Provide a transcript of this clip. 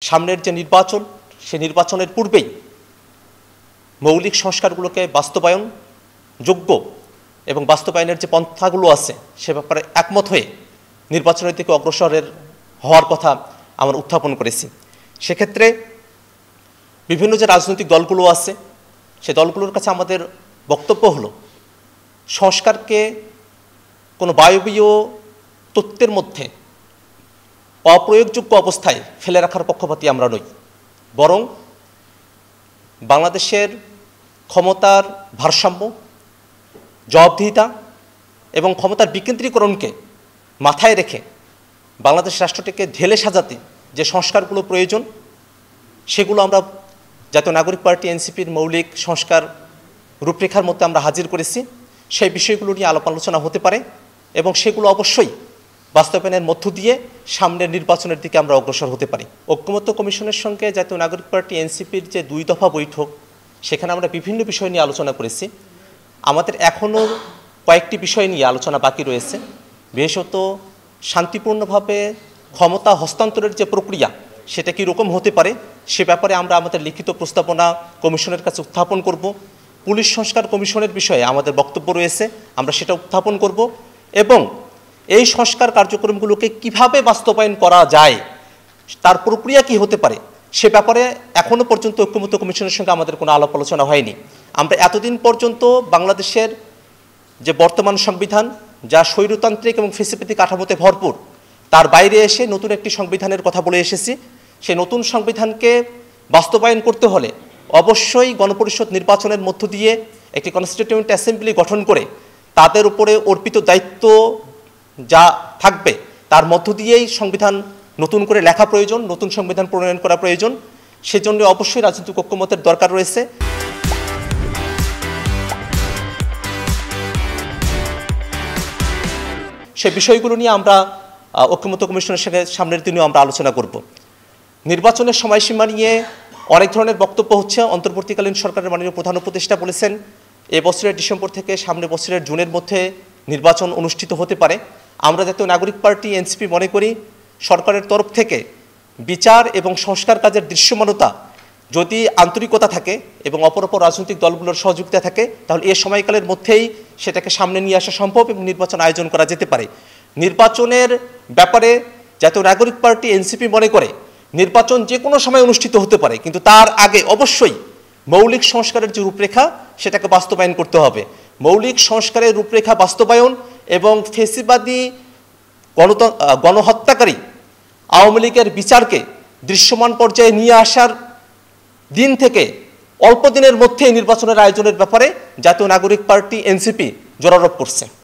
সামনের যে নির্বাচন, সে নির্বাচনের পূর্বেই মৌলিক সংস্কারগুলোকে বাস্তবায়ন যোগ্য এবং বাস্তবায়নের যে পন্থাগুলো আছে সে ব্যাপারে একমত হয়ে নির্বাচনের দিকে অগ্রসরের হওয়ার কথা আমরা উত্থাপন করেছি। সেক্ষেত্রে বিভিন্ন যে রাজনৈতিক দলগুলো আছে সে দলগুলোর কাছে আমাদের বক্তব্য হলো, সংস্কারকে কোনো বায়বীয় তত্ত্বের মধ্যে অপ্রয়োগযোগ্য অবস্থায় ফেলে রাখার পক্ষপাতী আমরা নই, বরং বাংলাদেশের ক্ষমতার ভারসাম্য, জবাবদিহিতা এবং ক্ষমতার বিকেন্দ্রীকরণকে মাথায় রেখে বাংলাদেশ রাষ্ট্রটিকে ঢেলে সাজাতে যে সংস্কারগুলো প্রয়োজন সেগুলো আমরা জাতীয় নাগরিক পার্টি এনসিপির মৌলিক সংস্কার রূপরেখার মধ্যে আমরা হাজির করেছি। সেই বিষয়গুলো নিয়ে আলাপ আলোচনা হতে পারে এবং সেগুলো অবশ্যই বাস্তবায়নের মধ্য দিয়ে সামনের নির্বাচনের দিকে আমরা অগ্রসর হতে পারি। ঐকমত্য কমিশনের সঙ্গে জাতীয় নাগরিক পার্টি এনসিপির যে 2 দফা বৈঠক, সেখানে আমরা বিভিন্ন বিষয় নিয়ে আলোচনা করেছি। আমাদের এখনও কয়েকটি বিষয় নিয়ে আলোচনা বাকি রয়েছে। বিশেষত শান্তিপূর্ণভাবে ক্ষমতা হস্তান্তরের যে প্রক্রিয়া সেটা কীরকম হতে পারে সে ব্যাপারে আমরা আমাদের লিখিত প্রস্তাবনা কমিশনের কাছে উত্থাপন করব। পুলিশ সংস্কার কমিশনের বিষয়ে আমাদের বক্তব্য রয়েছে, আমরা সেটা উত্থাপন করব এবং এই সংস্কার কার্যক্রমগুলোকে কিভাবে বাস্তবায়ন করা যায়, তার প্রক্রিয়া কি হতে পারে সে ব্যাপারে এখনও পর্যন্ত ঐকমত্য কমিশনের সঙ্গে আমাদের কোনো আলাপ আলোচনা হয়নি। আমরা এতদিন পর্যন্ত বাংলাদেশের যে বর্তমান সংবিধান, যা স্বৈরতান্ত্রিক এবং ফ্যাসিবাদী কাঠামোতে ভরপুর, তার বাইরে এসে নতুন একটি সংবিধানের কথা বলে এসেছি। সেই নতুন সংবিধানকে বাস্তবায়ন করতে হলে অবশ্যই গণপরিষদ নির্বাচনের মধ্য দিয়ে একটি কনস্টিটিউয়েন্ট অ্যাসেম্বলি গঠন করে তাদের উপরে অর্পিত দায়িত্ব যা থাকবে তার মধ্য দিয়েই সংবিধান নতুন করে লেখা প্রয়োজন, নতুন সংবিধান প্রণয়ন করা প্রয়োজন। সেজন্য অবশ্যই রাজনৈতিক ঐকমত্যের দরকার রয়েছে। সে বিষয়গুলো নিয়ে আমরা ঐকমত্য কমিশনের সঙ্গে সামনের দিনেও আমরা আলোচনা করব। নির্বাচনের সময়সীমা নিয়ে অনেক ধরনের বক্তব্য হচ্ছে। অন্তর্বর্তীকালীন সরকারের মাননীয় প্রধান উপদেষ্টা বলেছেন এবছরের ডিসেম্বর থেকে সামনের বছরের জুনের মধ্যে নির্বাচন অনুষ্ঠিত হতে পারে। আমরা জাতীয় নাগরিক পার্টি এনসিপি মনে করি সরকারের তরফ থেকে বিচার এবং সংস্কার কাজের দৃশ্যমানতা যদি আন্তরিকতা থাকে এবং অপর রাজনৈতিক দলগুলোর সহযোগিতা থাকে তাহলে এ সময়কালের মধ্যেই সেটাকে সামনে নিয়ে আসা সম্ভব এবং নির্বাচন আয়োজন করা যেতে পারে। নির্বাচনের ব্যাপারে জাতীয় নাগরিক পার্টি এনসিপি মনে করে নির্বাচন যে কোনো সময় অনুষ্ঠিত হতে পারে, কিন্তু তার আগে অবশ্যই মৌলিক সংস্কারের যে রূপরেখা সেটাকে বাস্তবায়ন করতে হবে। মৌলিক সংস্কারের রূপরেখা বাস্তবায়ন এবং ফ্যাসিবাদী গণহত্যাকারী আওয়ামী লীগের বিচারকে দৃশ্যমান পর্যায়ে নিয়ে আসার দিন থেকে অল্প দিনের মধ্যেই নির্বাচনের আয়োজনের ব্যাপারে জাতীয় নাগরিক পার্টি এনসিপি জোরারোপ করছে।